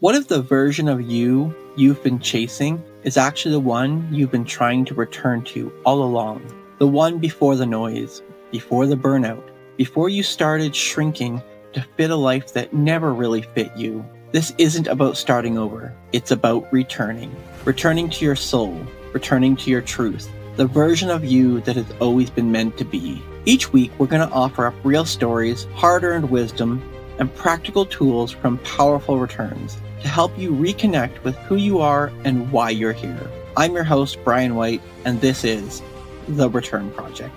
What if the version of you've been chasing is actually the one you've been trying to return to all along? The one before the noise, before the burnout, before you started shrinking to fit a life that never really fit you. This isn't about starting over. It's about returning. Returning to your soul, returning to your truth, the version of you that has always been meant to be. Each week, we're going to offer up real stories, hard-earned wisdom, and practical tools from powerful returns to help you reconnect with who you are and why you're here. I'm your host, Bryan White, and this is The Return Project.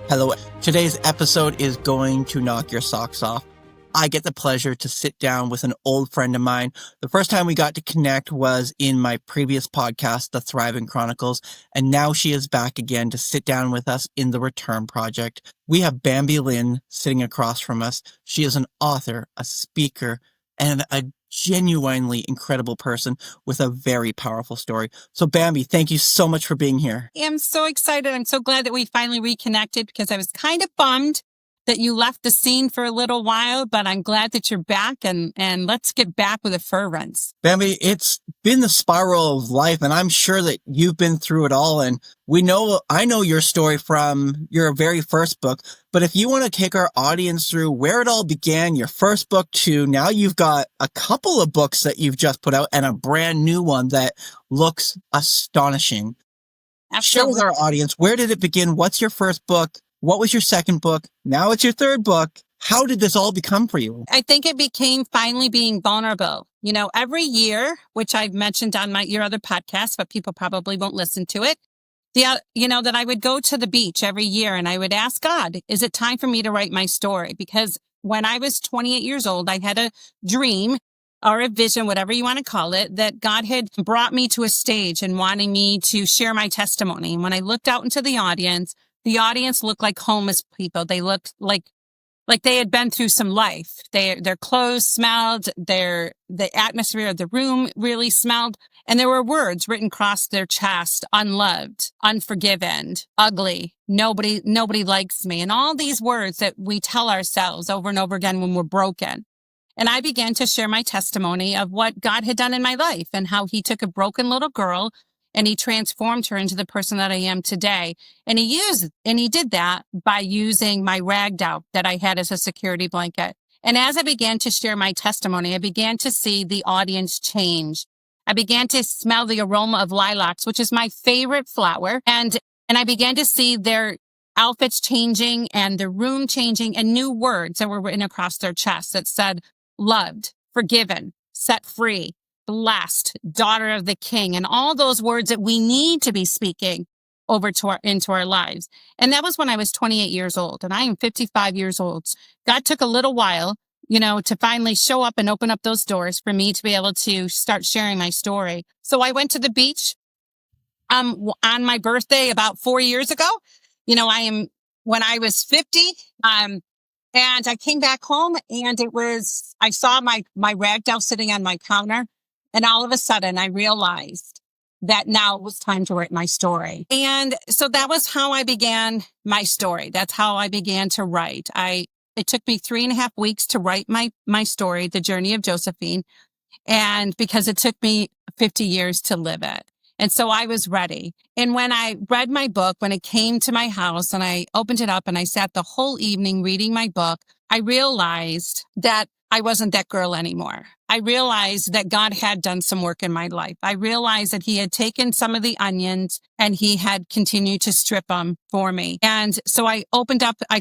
Hello. Today's episode is going to knock your socks off. I get the pleasure to sit down with an old friend of mine. The first time we got to connect was in my previous podcast, The Thriving Chronicles, and now she is back again to sit down with us in The Return Project. We have Bambi Lynn sitting across from us. She is an author, a speaker, and a genuinely incredible person with a very powerful story. So Bambi, thank you so much for being here. I'm so excited. I'm so glad that we finally reconnected because I was kind of bummed that you left the scene for a little while, but I'm glad that you're back and let's get back with a fervence. Bambi, it's been the spiral of life, and I'm sure that you've been through it all. And I know your story from your very first book, but if you want to take our audience through where it all began, your first book to now you've got a couple of books that you've just put out and a brand new one that looks astonishing. Share with our audience, where did it begin? What's your first book? What was your second book? Now it's your third book. How did this all become for you? I think it became finally being vulnerable. You know, every year, which I've mentioned on your other podcast, but people probably won't listen to it. That I would go to the beach every year and I would ask God, is it time for me to write my story? Because when I was 28 years old, I had a dream or a vision, whatever you want to call it, that God had brought me to a stage and wanting me to share my testimony. And when I looked out into the audience looked like homeless people. They looked like they had been through some life. Their clothes smelled, the atmosphere of the room really smelled. And there were words written across their chest: unloved, unforgiven, ugly, nobody likes me. And all these words that we tell ourselves over and over again when we're broken. And I began to share my testimony of what God had done in my life and how he took a broken little girl and he transformed her into the person that I am today. And he did that by using my rag doll that I had as a security blanket. And as I began to share my testimony, I began to see the audience change. I began to smell the aroma of lilacs, which is my favorite flower. And I began to see their outfits changing and the room changing and new words that were written across their chests that said loved, forgiven, set free, blessed, daughter of the king, and all those words that we need to be speaking over into our lives. And that was when I was 28 years old, and I am 55 years old. God took a little while, to finally show up and open up those doors for me to be able to start sharing my story. So I went to the beach on my birthday about 4 years ago. When I was 50, and I came back home and I saw my rag doll sitting on my counter. And all of a sudden, I realized that now it was time to write my story. And so that was how I began my story. That's how I began to write. It took me 3.5 weeks to write my story, The Journey of Joshephine, and because it took me 50 years to live it. And so I was ready. And when I read my book, when it came to my house and I opened it up and I sat the whole evening reading my book, I realized that I wasn't that girl anymore. I realized that God had done some work in my life. I realized that he had taken some of the onions and he had continued to strip them for me. And so I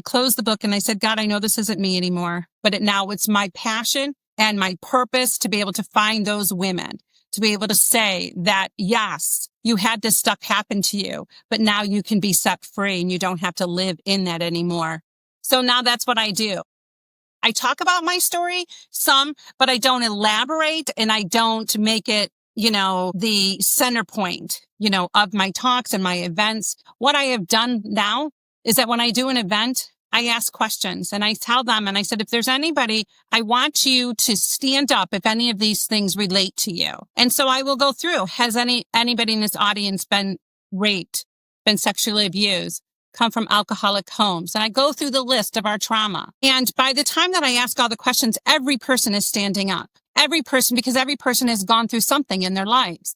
closed the book and I said, God, I know this isn't me anymore, but now it's my passion and my purpose to be able to find those women, to be able to say that, yes, you had this stuff happen to you, but now you can be set free and you don't have to live in that anymore. So now that's what I do. I talk about my story some, but I don't elaborate and I don't make it, the center point, of my talks and my events. What I have done now is that when I do an event, I ask questions and I tell them, and I said, if there's anybody, I want you to stand up if any of these things relate to you. And so I will go through, has anybody in this audience been raped, been sexually abused, come from alcoholic homes? And I go through the list of our trauma. And by the time that I ask all the questions, every person is standing up. Every person, because every person has gone through something in their lives.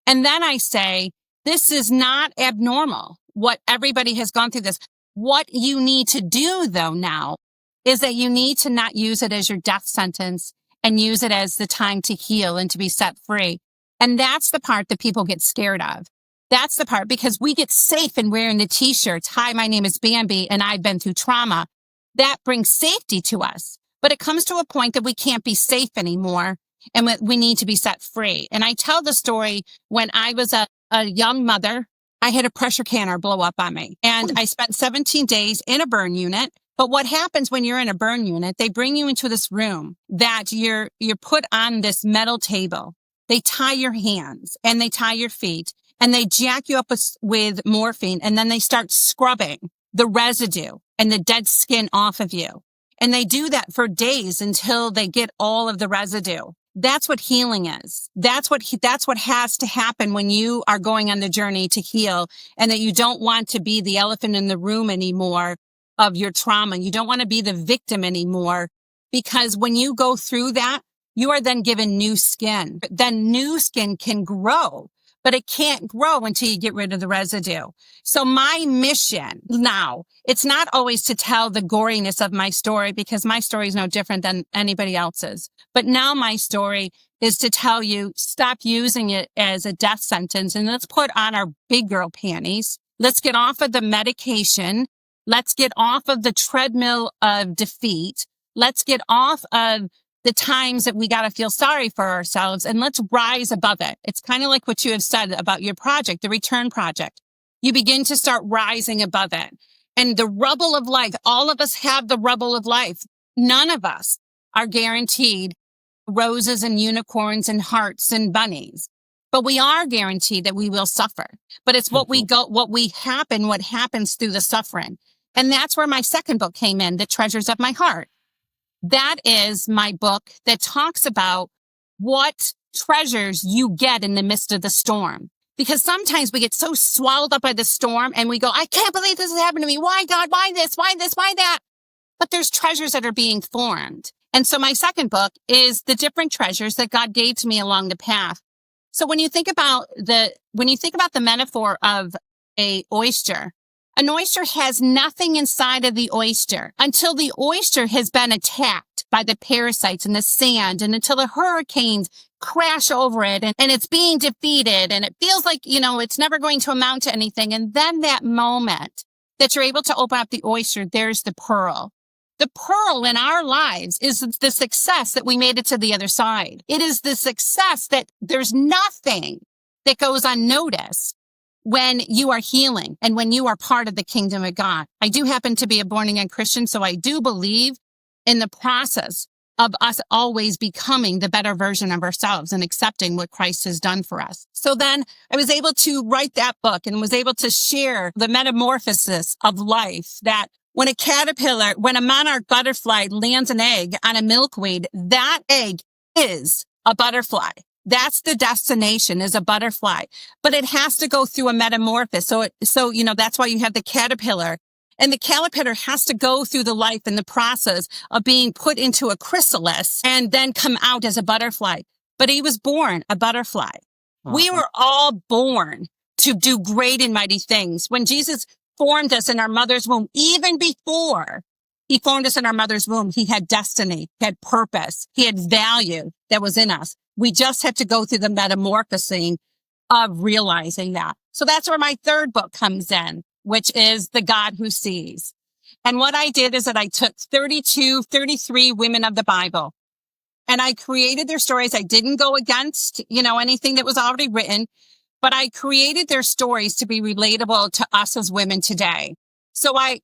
And then I say, this is not abnormal. What everybody has gone through this. What you need to do though now is that you need to not use it as your death sentence and use it as the time to heal and to be set free. And that's the part that people get scared of. That's the part, because we get safe in wearing the t-shirts. Hi, my name is Bambi and I've been through trauma. That brings safety to us. But it comes to a point that we can't be safe anymore and we need to be set free. And I tell the story when I was a young mother. I had a pressure canner blow up on me and I spent 17 days in a burn unit. But what happens when you're in a burn unit, they bring you into this room that you're put on this metal table. They tie your hands and they tie your feet and they jack you up with morphine. And then they start scrubbing the residue and the dead skin off of you. And they do that for days until they get all of the residue. That's what healing is. That's what has to happen when you are going on the journey to heal, and that you don't want to be the elephant in the room anymore of your trauma. You don't want to be the victim anymore, because when you go through that, you are then given new skin. Then new skin can grow, but it can't grow until you get rid of the residue. So my mission now, it's not always to tell the goriness of my story, because my story is no different than anybody else's. But now my story is to tell you, stop using it as a death sentence and let's put on our big girl panties. Let's get off of the medication. Let's get off of the treadmill of defeat. Let's get off of the times that we got to feel sorry for ourselves, and let's rise above it. It's kind of like what you have said about your project, the return project. You begin to start rising above it. And the rubble of life, all of us have the rubble of life. None of us are guaranteed roses and unicorns and hearts and bunnies, but we are guaranteed that we will suffer. But it's what happens through the suffering. And that's where my second book came in, The Treasures of My Heart. That is my book that talks about what treasures you get in the midst of the storm. Because sometimes we get so swallowed up by the storm and we go, I can't believe this has happened to me. Why, God? Why this? Why this? Why that? But there's treasures that are being formed. And so my second book is the different treasures that God gave to me along the path. So when you think about the metaphor of an oyster has nothing inside of the oyster until the oyster has been attacked by the parasites and the sand, and until the hurricanes crash over it and it's being defeated and it feels like, it's never going to amount to anything. And then that moment that you're able to open up the oyster, there's the pearl. The pearl in our lives is the success that we made it to the other side. It is the success that there's nothing that goes unnoticed when you are healing and when you are part of the kingdom of God. I do happen to be a born again Christian, so I do believe in the process of us always becoming the better version of ourselves and accepting what Christ has done for us. So then I was able to write that book and was able to share the metamorphosis of life, that when a monarch butterfly lands an egg on a milkweed, that egg is a butterfly. That's the destination, is a butterfly, but it has to go through a metamorphosis. So that's why you have the caterpillar, and the caterpillar has to go through the life and the process of being put into a chrysalis and then come out as a butterfly. But he was born a butterfly. Uh-huh. We were all born to do great and mighty things. When Jesus formed us in our mother's womb, even before he formed us in our mother's womb, he had destiny, he had purpose, he had value that was in us. We just had to go through the metamorphosing of realizing that. So that's where my third book comes in, which is The God Who Sees. And what I did is that I took 33 women of the Bible and I created their stories. I didn't go against, anything that was already written, but I created their stories to be relatable to us as women today. So I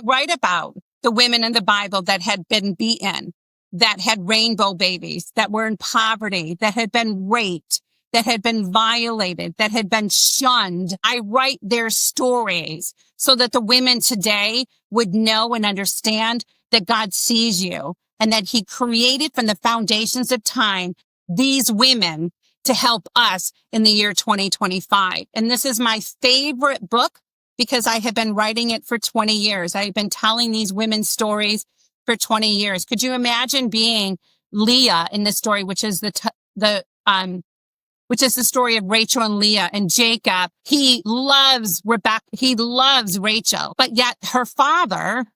write about the women in the Bible that had been beaten, that had rainbow babies, that were in poverty, that had been raped, that had been violated, that had been shunned. I write their stories so that the women today would know and understand that God sees you and that he created from the foundations of time these women to help us in the year 2025. And this is my favorite book because I have been writing it for 20 years. I've been telling these women's stories for 20 years. Could you imagine being Leah in this story, which is which is the story of Rachel and Leah. And Jacob, he loves Rebecca, he loves Rachel, but yet her father,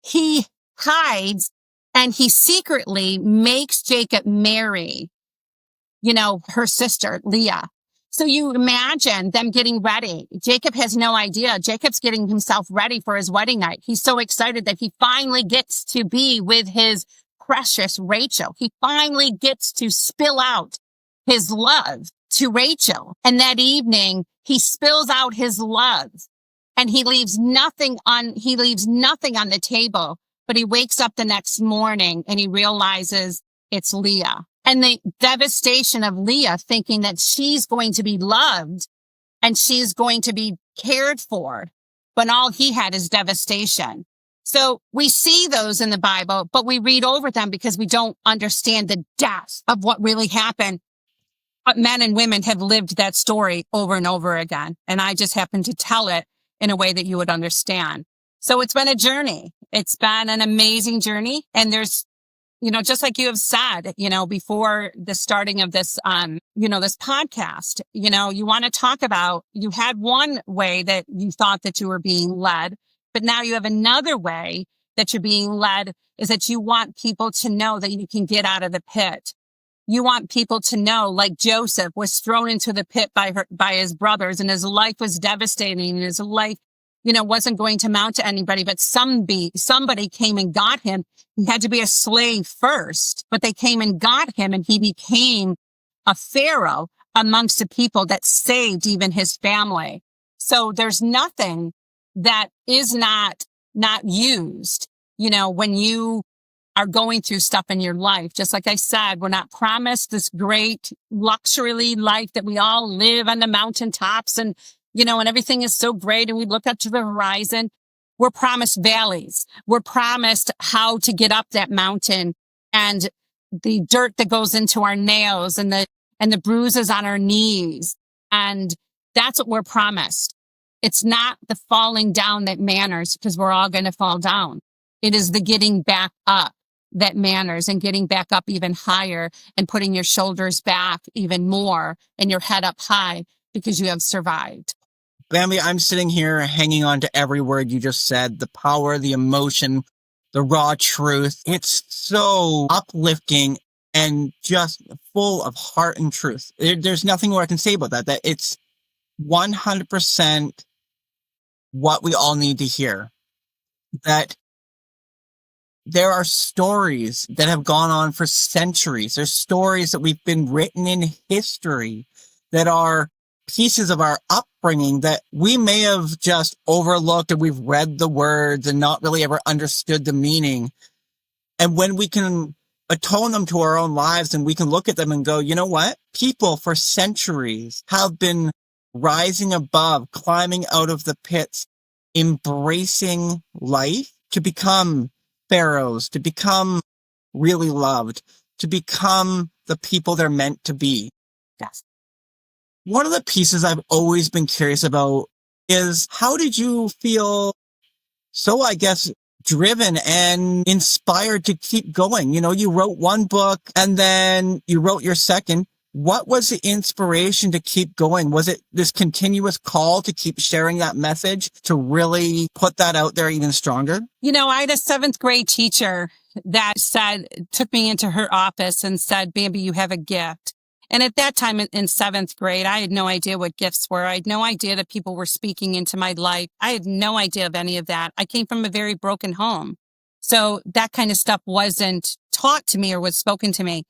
he hides and he secretly makes Jacob marry, her sister, Leah. So you imagine them getting ready. Jacob has no idea. Jacob's getting himself ready for his wedding night. He's so excited that he finally gets to be with his precious Rachel. He finally gets to spill out his love to Rachel. And that evening, he spills out his love and he leaves nothing on the table. But he wakes up the next morning and he realizes it's Leah. And the devastation of Leah thinking that she's going to be loved and she's going to be cared for, but all he had is devastation. So we see those in the Bible, but we read over them because we don't understand the depth of what really happened. But men and women have lived that story over and over again. And I just happen to tell it in a way that you would understand. So it's been a journey. It's been an amazing journey. And there's, just like you have said, before the starting of this, this podcast, you want to talk about, you had one way that you thought that you were being led, but now you have another way that you're being led is that you want people to know that you can get out of the pit. You want people to know, like Joseph was thrown into the pit by his brothers and his life was devastating and his life, wasn't going to amount to anybody, but somebody came and got him. He had to be a slave first, but they came and got him and he became a pharaoh amongst the people that saved even his family. So there's nothing that is not used, when you are going through stuff in your life. Just like I said, we're not promised this great luxury life that we all live on the mountaintops and, and everything is so great and we look up to the horizon. We're promised valleys. We're promised how to get up that mountain and the dirt that goes into our nails and the bruises on our knees. And that's what we're promised. It's not the falling down that matters because we're all going to fall down. It is the getting back up that matters and getting back up even higher and putting your shoulders back even more and your head up high because you have survived. Bambi, I'm sitting here hanging on to every word you just said, the power, the emotion, the raw truth. It's so uplifting and just full of heart and truth. There's nothing more I can say about that it's 100% what we all need to hear. That there are stories that have gone on for centuries. There's stories that we've been written in history that are pieces of our upbringing that we may have just overlooked and we've read the words and not really ever understood the meaning. And when we can atone them to our own lives and we can look at them and go, you know what? People for centuries have been rising above, climbing out of the pits, embracing life to become pharaohs, to become really loved, to become the people they're meant to be. Yes. One of the pieces I've always been curious about is how did you feel so, I guess, driven and inspired to keep going? You wrote one book and then you wrote your second. What was the inspiration to keep going? Was it this continuous call to keep sharing that message, to really put that out there even stronger? I had a 7th grade teacher that took me into her office and said, Bambi, you have a gift. And at that time in 7th grade, I had no idea what gifts were. I had no idea that people were speaking into my life. I had no idea of any of that. I came from a very broken home. So that kind of stuff wasn't taught to me or was spoken to me.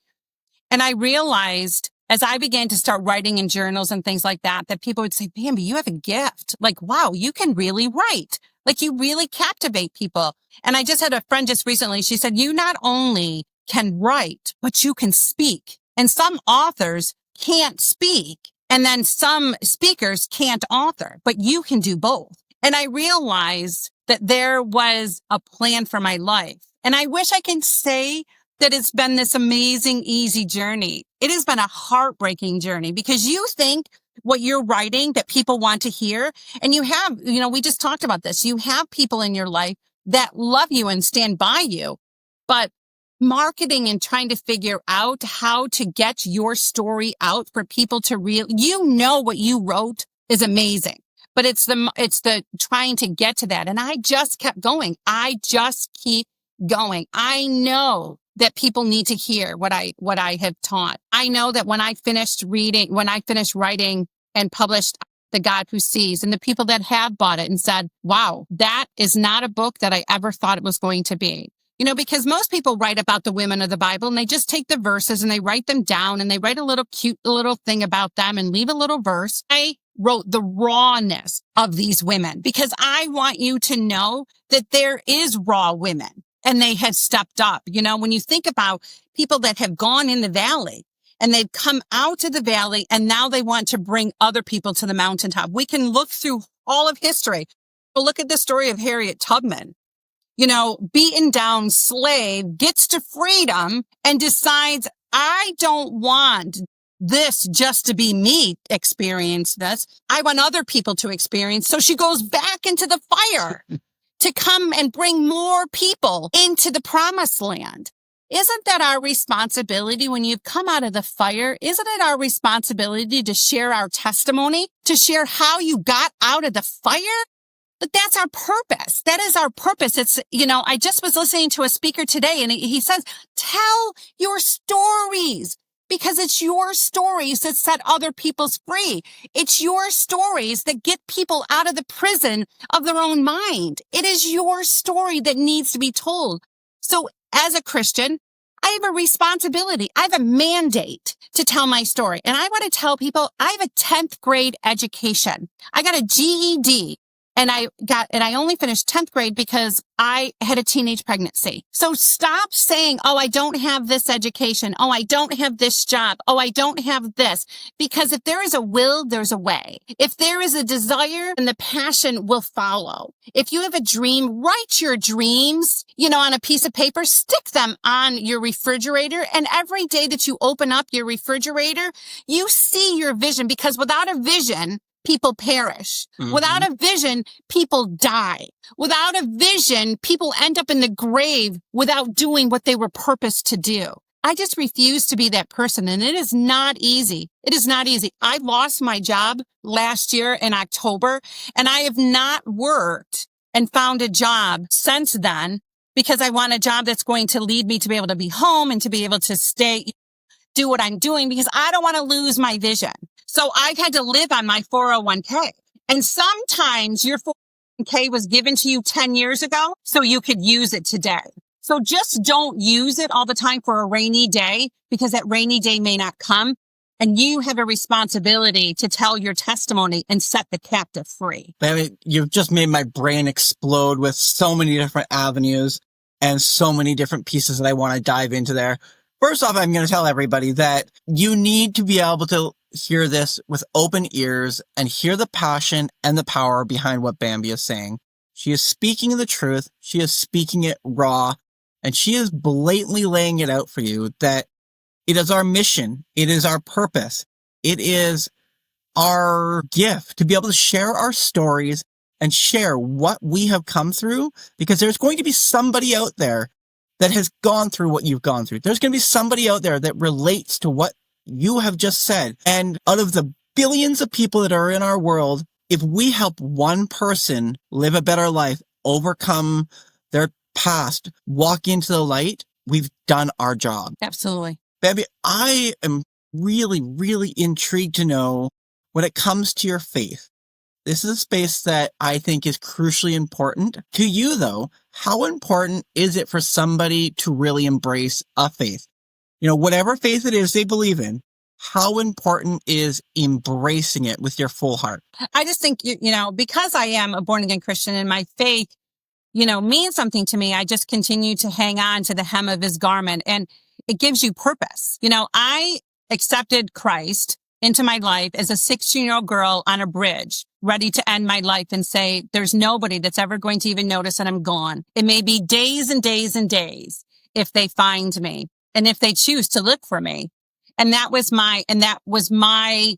And I realized as I began to start writing in journals and things like that people would say, Bambi, you have a gift. Like, wow, you can really write. Like, you really captivate people. And I just had a friend just recently, she said, you not only can write, but you can speak. And some authors can't speak. And then some speakers can't author, but you can do both. And I realized that there was a plan for my life. And I wish I can say that it's been this amazing, easy journey. It has been a heartbreaking journey because you think what you're writing that people want to hear. And you have, we just talked about this. You have people in your life that love you and stand by you. But marketing and trying to figure out how to get your story out for people to what you wrote is amazing, but it's the trying to get to that. And I just kept going. I just keep going. I know that people need to hear what I have taught. I know that when I finished writing and published The God Who Sees, and the people that have bought it and said, wow, that is not a book that I ever thought it was going to be. Because most people write about the women of the Bible and they just take the verses and they write them down and they write a little cute little thing about them and leave a little verse. I wrote the rawness of these women because I want you to know that there is raw women and they have stepped up. When you think about people that have gone in the valley and they've come out of the valley and now they want to bring other people to the mountaintop. We can look through all of history. But look at the story of Harriet Tubman. Beaten down slave, gets to freedom and decides, I don't want this just to be me experience this. I want other people to experience. So she goes back into the fire to come and bring more people into the promised land. Isn't that our responsibility when you've come out of the fire? Isn't it our responsibility to share our testimony, to share how you got out of the fire? But that's our purpose. That is our purpose. It's, I just was listening to a speaker today and he says, tell your stories because it's your stories that set other people's free. It's your stories that get people out of the prison of their own mind. It is your story that needs to be told. So as a Christian, I have a responsibility. I have a mandate to tell my story. And I want to tell people I have a 10th grade education. I got a GED. And I only finished 10th grade because I had a teenage pregnancy. So stop saying, oh, I don't have this education. Oh, I don't have this job. Oh, I don't have this. Because if there is a will, there's a way. If there is a desire, then the passion will follow. If you have a dream, write your dreams, on a piece of paper, stick them on your refrigerator. And every day that you open up your refrigerator, you see your vision because without a vision, people perish. Mm-hmm. Without a vision, people die. Without a vision, people end up in the grave without doing what they were purposed to do. I just refuse to be that person. And it is not easy. It is not easy. I lost my job last year in October, and I have not worked and found a job since then because I want a job that's going to lead me to be able to be home and to be able to do what I'm doing because I don't want to lose my vision. So I've had to live on my 401k. And sometimes your 401k was given to you 10 years ago, so you could use it today. So just don't use it all the time for a rainy day because that rainy day may not come. And you have a responsibility to tell your testimony and set the captive free. I mean, you've just made my brain explode with so many different avenues and so many different pieces that I want to dive into there. First off, I'm going to tell everybody that you need to be able to hear this with open ears and hear the passion and the power behind what Bambi is saying. She is speaking the truth. She is speaking it raw, and she is blatantly laying it out for you that it is our mission. It is our purpose. It is our gift to be able to share our stories and share what we have come through, because there's going to be somebody out there that has gone through what you've gone through. There's going to be somebody out there that relates to what you have just said. And out of the billions of people that are in our world, if we help one person live a better life, overcome their past, walk into the light, we've done our job. Absolutely. Bambi, I am really, really intrigued to know when it comes to your faith. This is a space that I think is crucially important. To you, though, how important is it for somebody to really embrace a faith? Whatever faith it is they believe in, how important is embracing it with your full heart? I just think, because I am a born again Christian and my faith, means something to me, I just continue to hang on to the hem of his garment, and it gives you purpose. I accepted Christ into my life as a 16-year-old girl on a bridge, ready to end my life and say, there's nobody that's ever going to even notice that I'm gone. It may be days and days and days if they find me and if they choose to look for me. And that was my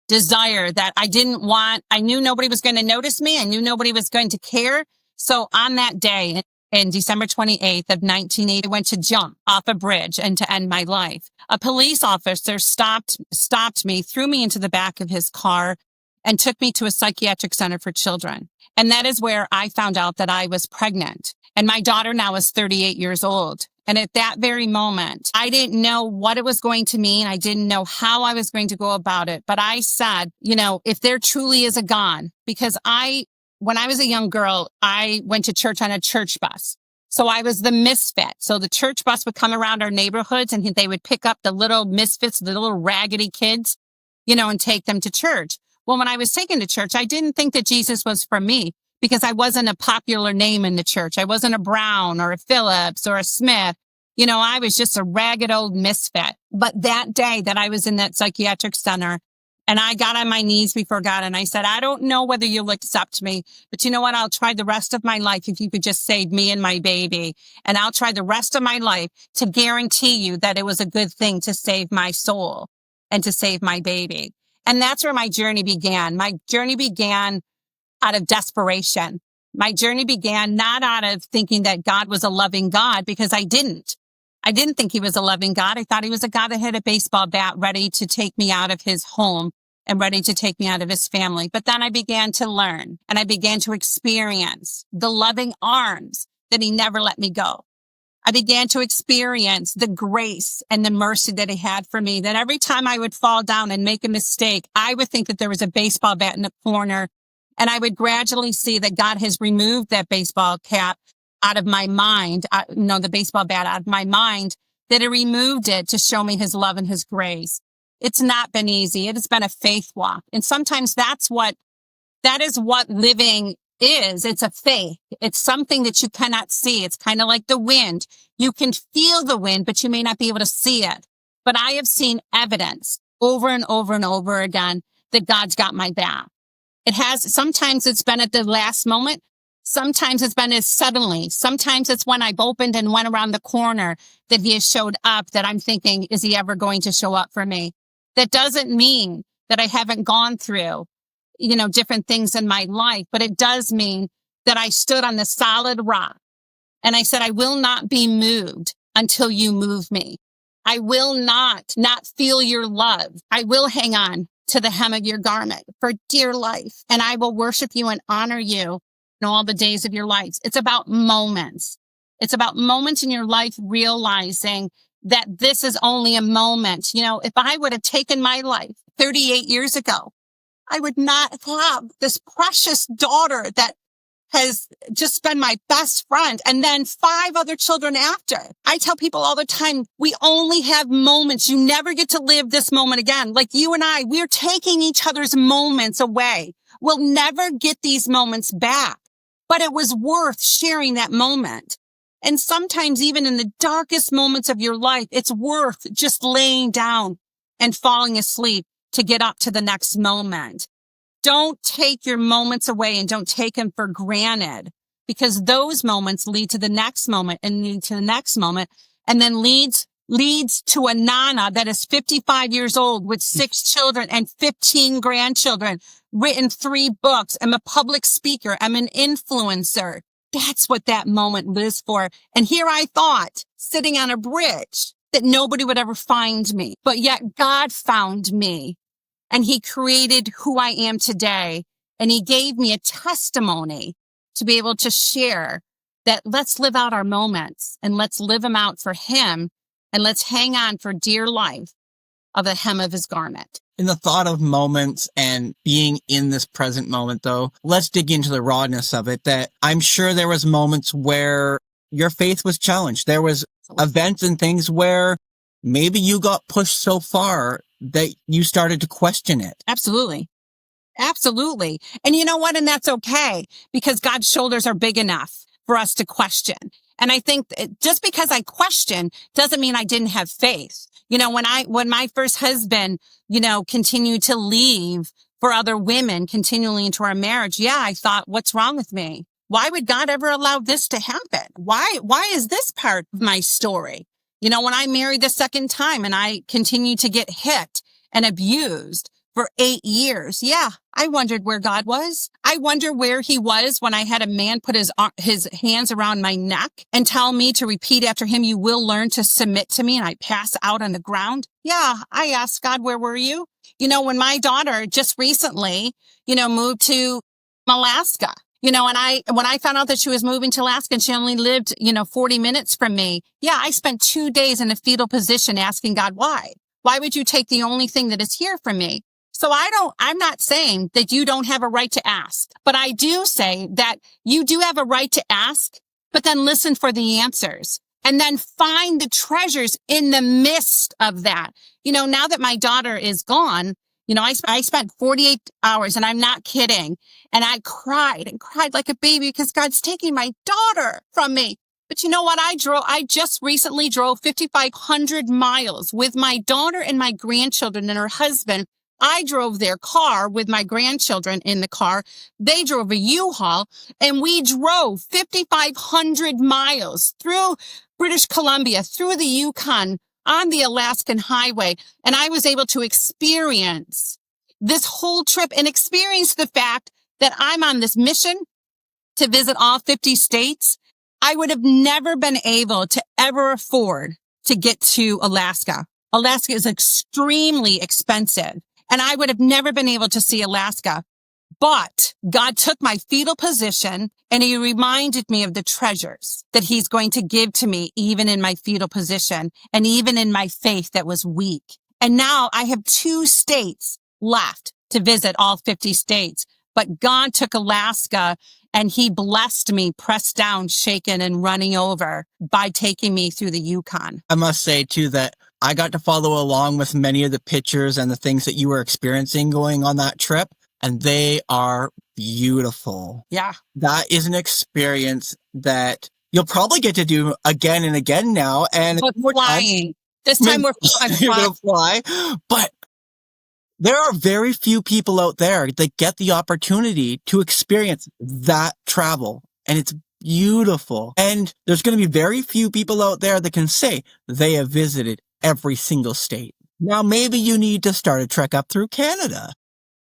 desire that I knew nobody was going to notice me. I knew nobody was going to care. So on that day, in December 28th of 1980, I went to jump off a bridge and to end my life. A police officer stopped me, threw me into the back of his car, and took me to a psychiatric center for children. And that is where I found out that I was pregnant. And my daughter now is 38 years old. And at that very moment, I didn't know what it was going to mean. I didn't know how I was going to go about it. But I said, if there truly is a God, because when I was a young girl, I went to church on a church bus. So I was the misfit. So the church bus would come around our neighborhoods and they would pick up the little misfits, the little raggedy kids, and take them to church. Well, when I was taken to church, I didn't think that Jesus was for me because I wasn't a popular name in the church. I wasn't a Brown or a Phillips or a Smith. I was just a ragged old misfit. But that day that I was in that psychiatric center and I got on my knees before God and I said, I don't know whether you'll accept me, but you know what? I'll try the rest of my life if you could just save me and my baby. And I'll try the rest of my life to guarantee you that it was a good thing to save my soul and to save my baby. And that's where my journey began. My journey began out of desperation. My journey began not out of thinking that God was a loving God, because I didn't. I didn't think he was a loving God. I thought he was a God that had a baseball bat ready to take me out of his home and ready to take me out of his family. But then I began to learn and I began to experience the loving arms that he never let me go. I began to experience the grace and the mercy that he had for me, that every time I would fall down and make a mistake, I would think that there was a baseball bat in the corner. And I would gradually see that God has removed that baseball cap out of my mind, the baseball bat out of my mind, that he removed it to show me his love and his grace. It's not been easy. It has been a faith walk. And sometimes that is what living is. It's a faith. It's something that you cannot see. It's kind of like the wind. You can feel the wind, but you may not be able to see it. But I have seen evidence over and over and over again that God's got my back. Sometimes it's been at the last moment. Sometimes it's been as suddenly. Sometimes it's when I've opened and went around the corner that he has showed up, that I'm thinking, is he ever going to show up for me? That doesn't mean that I haven't gone through different things in my life, but it does mean that I stood on the solid rock and I said, I will not be moved until you move me. I will not feel your love. I will hang on to the hem of your garment for dear life, and I will worship you and honor you in all the days of your lives. It's about moments. It's about moments in your life, realizing that this is only a moment. If I would have taken my life 38 years ago, I would not have this precious daughter that has just been my best friend, and then 5 other children after. I tell people all the time, we only have moments. You never get to live this moment again. Like you and I, we're taking each other's moments away. We'll never get these moments back, but it was worth sharing that moment. And sometimes even in the darkest moments of your life, it's worth just laying down and falling asleep to get up to the next moment. Don't take your moments away and don't take them for granted, because those moments lead to the next moment and lead to the next moment, and then leads to a Nana that is 55 years old with 6 children and 15 grandchildren, written 3 books. I'm a public speaker. I'm an influencer. That's what that moment lives for. And here I thought, sitting on a bridge, that nobody would ever find me, but yet God found me. And he created who I am today. And he gave me a testimony to be able to share that let's live out our moments and let's live them out for him. And let's hang on for dear life of the hem of his garment. In the thought of moments and being in this present moment, though, let's dig into the rawness of it. That I'm sure there was moments where your faith was challenged. There was events and things where maybe you got pushed so far that you started to question it. Absolutely. Absolutely. And you know what? And that's okay, because God's shoulders are big enough for us to question. And I think just because I question doesn't mean I didn't have faith. When my first husband, continued to leave for other women continually into our marriage, I thought, what's wrong with me? Why would God ever allow this to happen? Why is this part of my story? When I married the second time and I continued to get hit and abused for 8 years. Yeah, I wondered where God was. I wonder where he was when I had a man put his hands around my neck and tell me to repeat after him, you will learn to submit to me, and I pass out on the ground. Yeah, I asked God, where were you? When my daughter just recently, moved to Alaska, and when I found out that she was moving to Alaska and she only lived, 40 minutes from me. Yeah, I spent 2 days in a fetal position asking God, why? Why would you take the only thing that is here from me? So I'm not saying that you don't have a right to ask, but I do say that you do have a right to ask, but then listen for the answers and then find the treasures in the midst of that. Now that my daughter is gone, I spent 48 hours, and I'm not kidding. And I cried and cried like a baby because God's taking my daughter from me. But you know what? I just recently drove 5,500 miles with my daughter and my grandchildren and her husband. I drove their car with my grandchildren in the car. They drove a U-Haul, and we drove 5,500 miles through British Columbia, through the Yukon, on the Alaskan highway. And I was able to experience this whole trip and experience the fact that I'm on this mission to visit all 50 states. I would have never been able to ever afford to get to Alaska. Alaska is extremely expensive, and I would have never been able to see Alaska. But God took my fetal position, and he reminded me of the treasures that he's going to give to me, even in my fetal position and even in my faith that was weak. And now I have 2 states left to visit, all 50 states. But God took Alaska, and he blessed me, pressed down, shaken, and running over by taking me through the Yukon. I must say, too, that I got to follow along with many of the pictures and the things that you were experiencing going on that trip, and they are beautiful. Yeah. That is an experience that you'll probably get to do again and again now. And we're flying. This time you're going to fly. But there are very few people out there that get the opportunity to experience that travel. And it's beautiful. And there's going to be very few people out there that can say they have visited every single state. Now, maybe you need to start a trek up through Canada.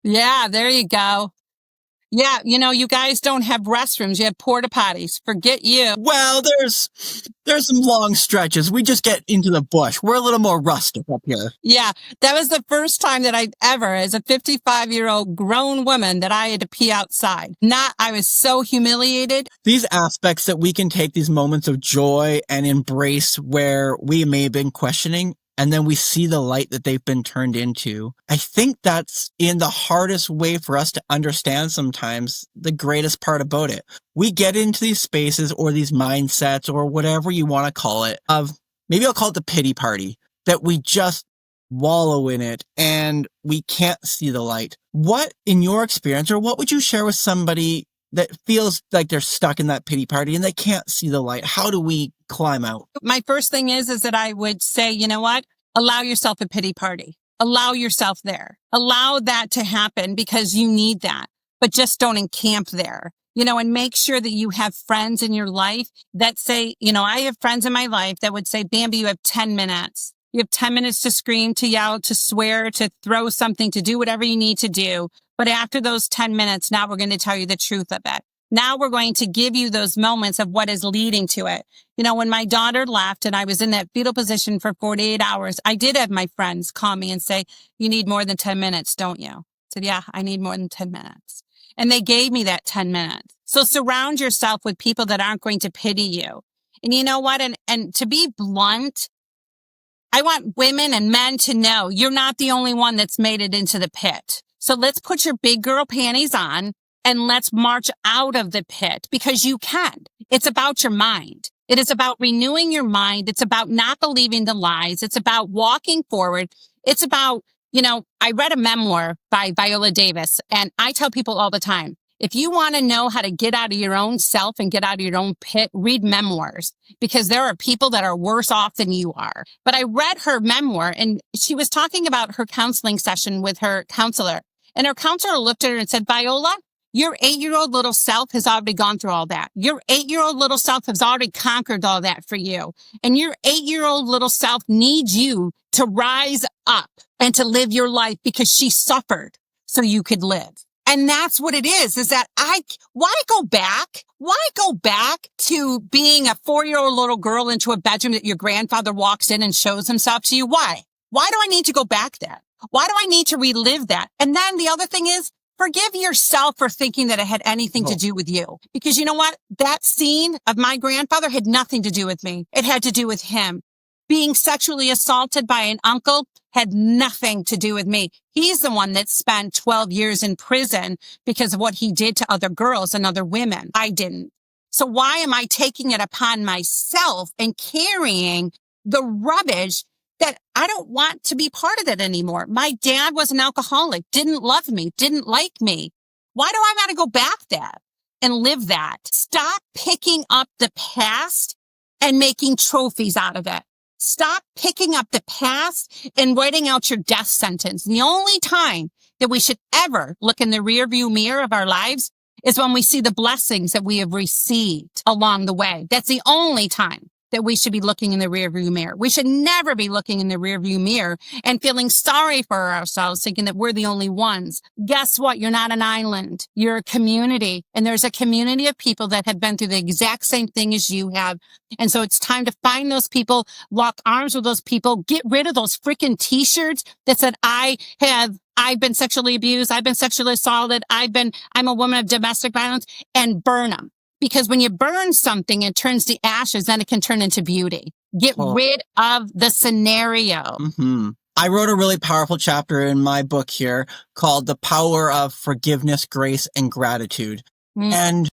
Yeah, there you go. Yeah, you guys don't have restrooms. You have porta potties. Forget you. Well, there's some long stretches. We just get into the bush. We're a little more rustic up here. Yeah, that was the first time that I ever, as a 55-year-old grown woman, that I had to pee outside. I was so humiliated. These aspects that we can take, these moments of joy and embrace where we may have been questioning, and then we see the light that they've been turned into. I think that's in the hardest way for us to understand sometimes the greatest part about it. We get into these spaces or these mindsets or whatever you want to call it of, maybe I'll call it the pity party, that we just wallow in it and we can't see the light. What, in your experience, or what would you share with somebody that feels like they're stuck in that pity party and they can't see the light? How do we climb out? My first thing is that I would say, you know what? Allow yourself a pity party. Allow yourself there. Allow that to happen because you need that, but just don't encamp there, and make sure that you have friends in your life that say, I have friends in my life that would say, Bambi, you have 10 minutes. You have 10 minutes to scream, to yell, to swear, to throw something, to do whatever you need to do. But after those 10 minutes, now we're going to tell you the truth of it. Now we're going to give you those moments of what is leading to it. When my daughter left and I was in that fetal position for 48 hours, I did have my friends call me and say, you need more than 10 minutes, don't you? I said, yeah, I need more than 10 minutes. And they gave me that 10 minutes. So surround yourself with people that aren't going to pity you. And you know what? And to be blunt, I want women and men to know you're not the only one that's made it into the pit. So let's put your big girl panties on and let's march out of the pit because you can. It's about your mind. It is about renewing your mind. It's about not believing the lies. It's about walking forward. It's about, I read a memoir by Viola Davis, and I tell people all the time, if you want to know how to get out of your own self and get out of your own pit, read memoirs because there are people that are worse off than you are. But I read her memoir and she was talking about her counseling session with her counselor. And her counselor looked at her and said, Viola, Your 8-year-old little self has already gone through all that. Your 8-year-old little self has already conquered all that for you. And your 8-year-old little self needs you to rise up and to live your life because she suffered so you could live. And that's what it is that why go back? Why go back to being a 4-year-old little girl into a bedroom that your grandfather walks in and shows himself to you? Why? Why do I need to go back there? Why do I need to relive that? And then the other thing is, forgive yourself for thinking that it had anything to do with you. Because you know what? That scene of my grandfather had nothing to do with me. It had to do with him. Being sexually assaulted by an uncle had nothing to do with me. He's the one that spent 12 years in prison because of what he did to other girls and other women. I didn't. So why am I taking it upon myself and carrying the rubbish that I don't want to be part of it anymore? My dad was an alcoholic, didn't love me, didn't like me. Why do I got to go back that and live that? Stop picking up the past and making trophies out of it. Stop picking up the past and writing out your death sentence. The only time that we should ever look in the rearview mirror of our lives is when we see the blessings that we have received along the way. That's the only time that we should be looking in the rearview mirror. We should never be looking in the rearview mirror and feeling sorry for ourselves, thinking that we're the only ones. Guess what? You're not an island. You're a community. And there's a community of people that have been through the exact same thing as you have. And so it's time to find those people, lock arms with those people, get rid of those freaking t-shirts that said, I've been sexually abused. I've been sexually assaulted. I'm a woman of domestic violence, and burn them. Because when you burn something, it turns to ashes, then it can turn into beauty. Get rid of the scenario. Mm-hmm. I wrote a really powerful chapter in my book here called The Power of Forgiveness, Grace, and Gratitude. And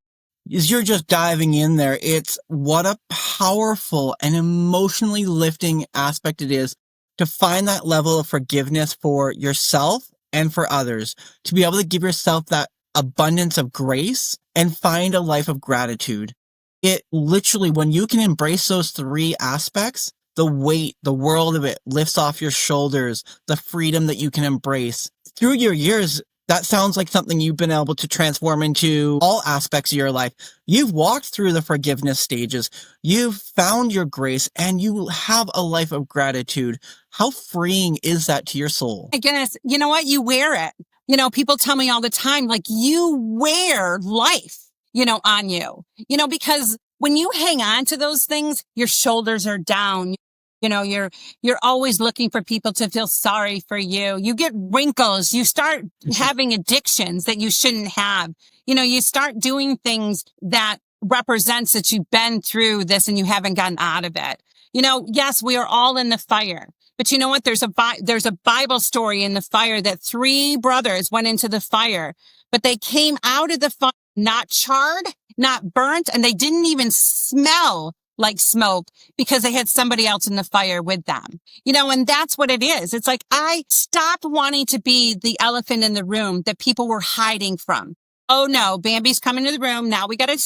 as you're just diving in there, it's what a powerful and emotionally lifting aspect it is to find that level of forgiveness for yourself and for others, to be able to give yourself that abundance of grace and find a life of gratitude. It literally, when you can embrace those three aspects, the weight, the world of it lifts off your shoulders, the freedom that you can embrace. Through your years, that sounds like something you've been able to transform into all aspects of your life. You've walked through the forgiveness stages. You've found your grace, and you have a life of gratitude. How freeing is that to your soul? My goodness, you know what? You wear it. You know, people tell me all the time, like, you wear life, on you, because when you hang on to those things, your shoulders are down. You're always looking for people to feel sorry for you. You get wrinkles. You start having addictions that you shouldn't have. You start doing things that represents that you've been through this and you haven't gotten out of it. Yes, we are all in the fire. But you know what? There's a Bible story in the fire that 3 brothers went into the fire, but they came out of the fire not charred, not burnt, and they didn't even smell like smoke because they had somebody else in the fire with them. And that's what it is. It's like, I stopped wanting to be the elephant in the room that people were hiding from. Oh no, Bambi's coming to the room. Now we gotta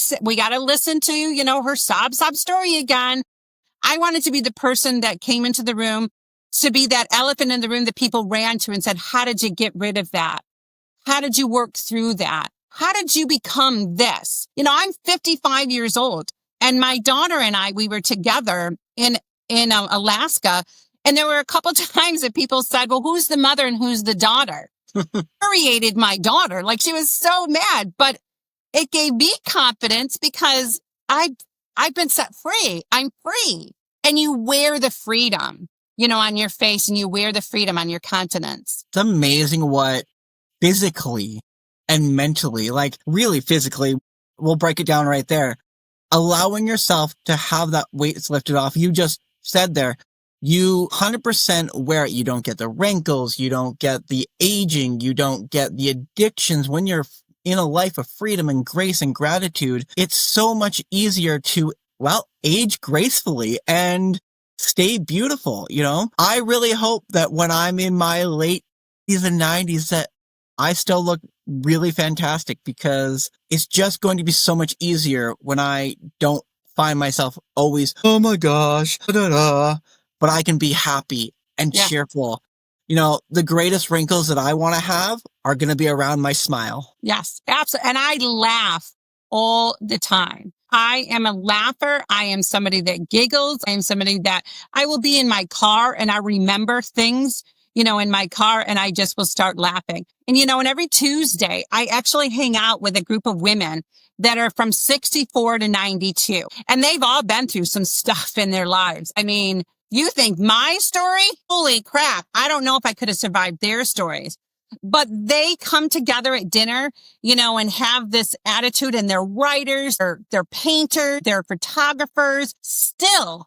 listen to, her sob story again. I wanted to be the person that came into the room, to be that elephant in the room that people ran to and said, how did you get rid of that? How did you work through that? How did you become this? I'm 55 years old, and my daughter and I, we were together in Alaska. And there were a couple times that people said, well, who's the mother and who's the daughter? Infuriated my daughter. Like, she was so mad, but it gave me confidence because I've been set free. I'm free. And you wear the freedom, on your face, and you wear the freedom on your countenance. It's amazing what physically and mentally, like really physically, we'll break it down right there. Allowing yourself to have that weight lifted off. You just said there, you 100% wear it. You don't get the wrinkles. You don't get the aging. You don't get the addictions. When you're in a life of freedom and grace and gratitude, it's so much easier to, age gracefully and stay beautiful. I really hope that when I'm in my late 80s and 90s that I still look really fantastic, because it's just going to be so much easier when I don't find myself always, oh my gosh, but I can be happy and cheerful. The greatest wrinkles that I want to have are going to be around my smile. Yes, absolutely. And I laugh all the time. I am a laugher. I am somebody that giggles. I am somebody that I will be in my car and I remember things, in my car, and I just will start laughing. And, and every Tuesday, I actually hang out with a group of women that are from 64 to 92. And they've all been through some stuff in their lives. I mean, you think my story? Holy crap. I don't know if I could have survived their stories. But they come together at dinner, and have this attitude, and they're writers, they're painters, they're photographers still.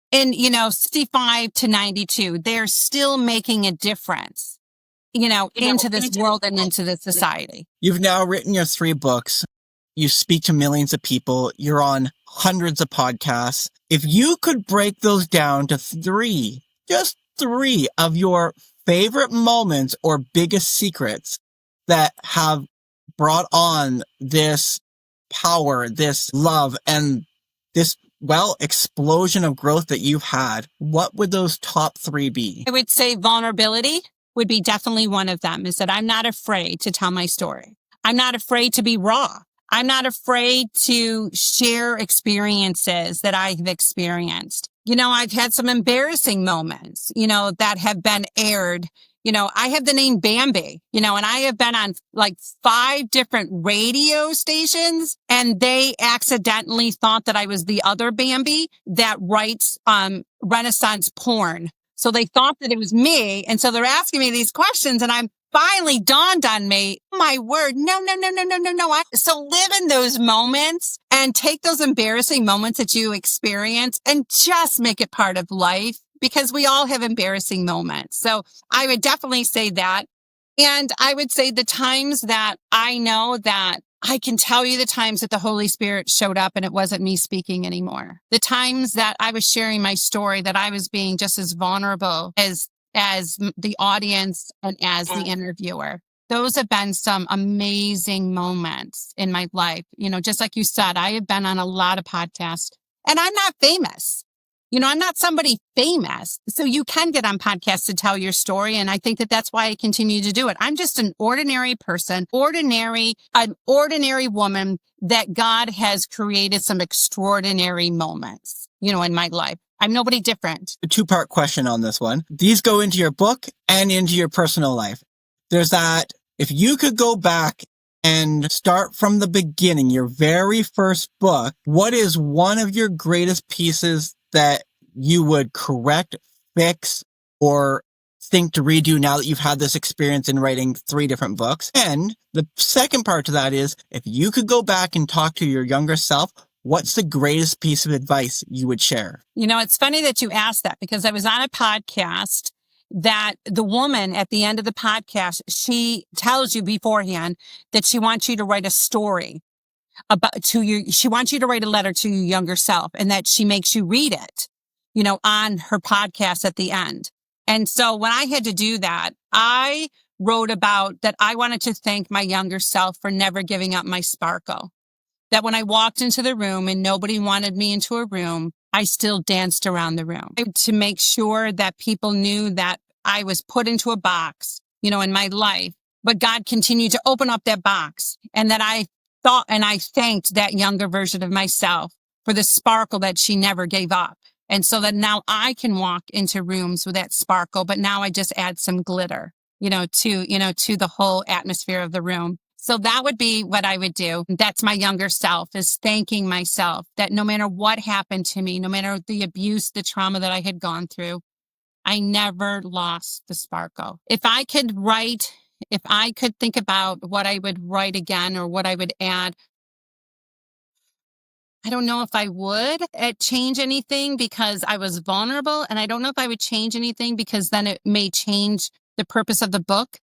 In, 65 to 92, they're still making a difference, into this world and into this society. You've now written your 3 books. You speak to millions of people. You're on hundreds of podcasts. If you could break those down to 3, just 3 of your favorite moments or biggest secrets that have brought on this power, this love, and this, explosion of growth that you've had, what would those top 3 be? I would say vulnerability would be definitely one of them, is that I'm not afraid to tell my story. I'm not afraid to be raw. I'm not afraid to share experiences that I've experienced. I've had some embarrassing moments, that have been aired. I have the name Bambi, and I have been on like 5 different radio stations, and they accidentally thought that I was the other Bambi that writes Renaissance porn. So they thought that it was me. And so they're asking me these questions, and I'm finally dawned on me, oh my word, no. So live in those moments and take those embarrassing moments that you experience and just make it part of life, because we all have embarrassing moments. So I would definitely say that. And I would say the times that I know that I can tell you the times that the Holy Spirit showed up and it wasn't me speaking anymore. The times that I was sharing my story, that I was being just as vulnerable as the audience and as the interviewer. Those have been some amazing moments in my life. Just like you said, I have been on a lot of podcasts, and I'm not famous. I'm not somebody famous. So you can get on podcasts to tell your story. And I think that that's why I continue to do it. I'm just an ordinary person, an ordinary woman that God has created some extraordinary moments, in my life. I'm nobody different. A 2-part question on this one. These go into your book and into your personal life. There's that, if you could go back and start from the beginning, your very first book, what is one of your greatest pieces that you would correct, fix, or think to redo now that you've had this experience in writing 3 different books? And the second part to that is, if you could go back and talk to your younger self, what's the greatest piece of advice you would share? It's funny that you asked that, because I was on a podcast that the woman at the end of the podcast, she tells you beforehand that she wants you to write a story she wants you to write a letter to your younger self, and that she makes you read it, on her podcast at the end. And so when I had to do that, I wrote about that I wanted to thank my younger self for never giving up my sparkle. That when I walked into the room and nobody wanted me into a room, I still danced around the room to make sure that people knew that I was put into a box, in my life. But God continued to open up that box, and that I thought, and I thanked that younger version of myself for the sparkle that she never gave up. And so that now I can walk into rooms with that sparkle, but now I just add some glitter, to the whole atmosphere of the room. So that would be what I would do. That's my younger self, is thanking myself that no matter what happened to me, no matter the abuse, the trauma that I had gone through, I never lost the sparkle. If I could think about what I would write again or what I would add, I don't know if I would change anything, because I was vulnerable, and I don't know if I would change anything because then it may change the purpose of the book.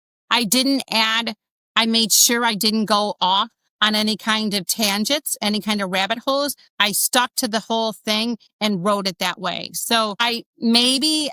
I made sure I didn't go off on any kind of tangents, any kind of rabbit holes. I stuck to the whole thing and wrote it that way. So I maybe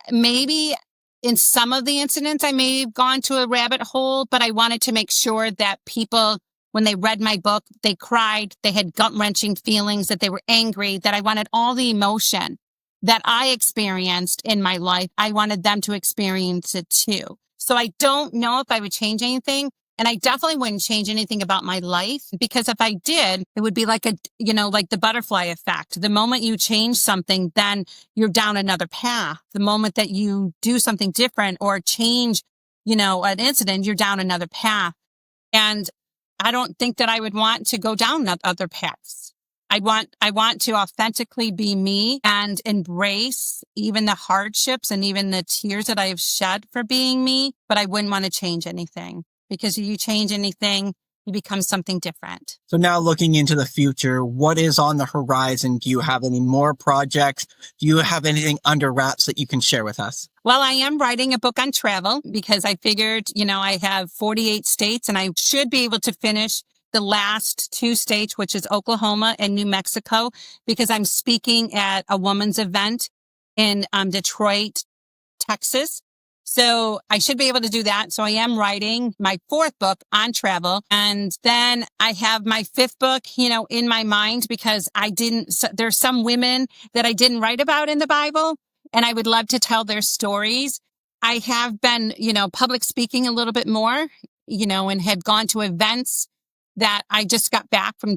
in some of the incidents, I may have gone to a rabbit hole, but I wanted to make sure that people, when they read my book, they cried, they had gut-wrenching feelings, that they were angry, that I wanted all the emotion that I experienced in my life. I wanted them to experience it too. So I don't know if I would change anything. And I definitely wouldn't change anything about my life, because if I did, it would be like like the butterfly effect. The moment you change something, then you're down another path. The moment that you do something different or change, an incident, you're down another path. And I don't think that I would want to go down other paths. I want to authentically be me and embrace even the hardships and even the tears that I have shed for being me, but I wouldn't want to change anything. Because if you change anything, you become something different. So now looking into the future, what is on the horizon? Do you have any more projects? Do you have anything under wraps that you can share with us? Well, I am writing a book on travel because I figured, I have 48 states and I should be able to finish the last 2 states, which is Oklahoma and New Mexico, because I'm speaking at a women's event in Detroit, Texas. So I should be able to do that. So I am writing my 4th book on travel. And then I have my 5th book, in my mind, because there's some women that I didn't write about in the Bible, and I would love to tell their stories. I have been, public speaking a little bit more, and had gone to events that I just got back from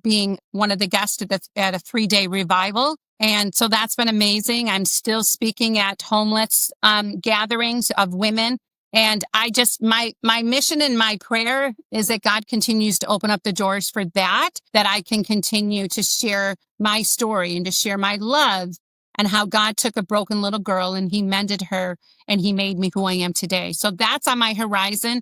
being one of the guests at a 3-day revival. And so that's been amazing. I'm still speaking at homeless gatherings of women. And my mission and my prayer is that God continues to open up the doors for that I can continue to share my story and to share my love and how God took a broken little girl and he mended her and he made me who I am today. So that's on my horizon,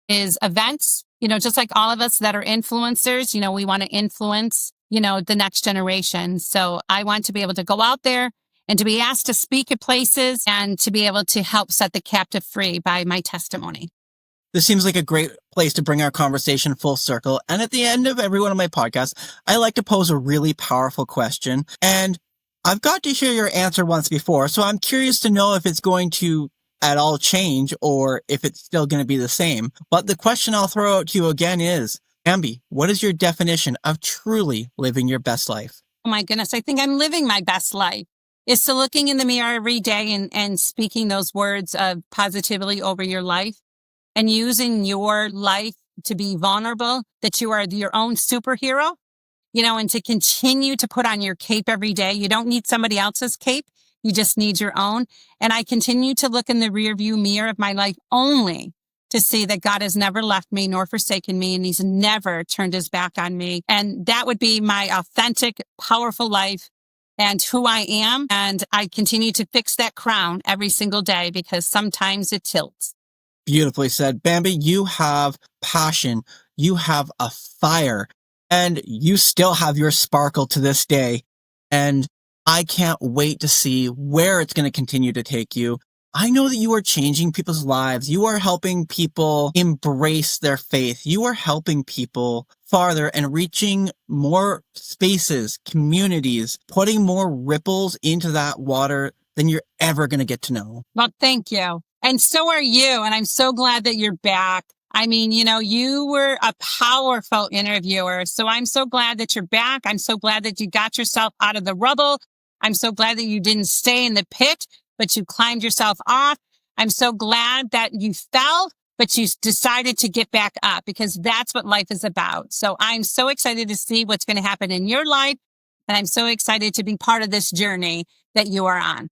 is events, just like all of us that are influencers, we want to influence the next generation. So I want to be able to go out there and to be asked to speak at places and to be able to help set the captive free by my testimony. This seems like a great place to bring our conversation full circle. And at the end of every one of my podcasts, I like to pose a really powerful question. And I've got to hear your answer once before, so I'm curious to know if it's going to at all change or if it's still going to be the same. But the question I'll throw out to you again is, Bambi, what is your definition of truly living your best life? Oh my goodness, I think I'm living my best life. Is to looking in the mirror every day and speaking those words of positivity over your life and using your life to be vulnerable, that you are your own superhero, and to continue to put on your cape every day. You don't need somebody else's cape. You just need your own. And I continue to look in the rearview mirror of my life only to see that God has never left me nor forsaken me, and he's never turned his back on me. And that would be my authentic, powerful life and who I am. And I continue to fix that crown every single day because sometimes it tilts. Beautifully said. Bambi, you have passion. You have a fire, and you still have your sparkle to this day. And I can't wait to see where it's going to continue to take you. I know that you are changing people's lives. You are helping people embrace their faith. You are helping people farther and reaching more spaces, communities, putting more ripples into that water than you're ever going to get to know. Well, thank you. And so are you. And I'm so glad that you're back. I mean, you were a powerful interviewer. So I'm so glad that you're back. I'm so glad that you got yourself out of the rubble. I'm so glad that you didn't stay in the pit, but you climbed yourself off. I'm so glad that you fell, but you decided to get back up, because that's what life is about. So I'm so excited to see what's going to happen in your life. And I'm so excited to be part of this journey that you are on.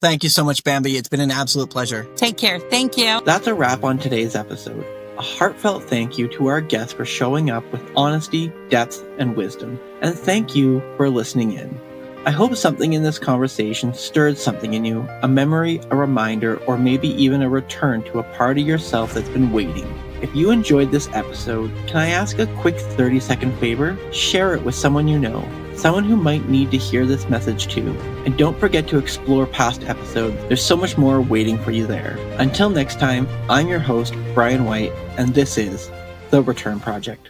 Thank you so much, Bambi. It's been an absolute pleasure. Take care. Thank you. That's a wrap on today's episode. A heartfelt thank you to our guests for showing up with honesty, depth, and wisdom. And thank you for listening in. I hope something in this conversation stirred something in you, a memory, a reminder, or maybe even a return to a part of yourself that's been waiting. If you enjoyed this episode, can I ask a quick 30-second favor? Share it with someone you know, someone who might need to hear this message too. And don't forget to explore past episodes. There's so much more waiting for you there. Until next time, I'm your host, Bryan White, and this is The Return Project.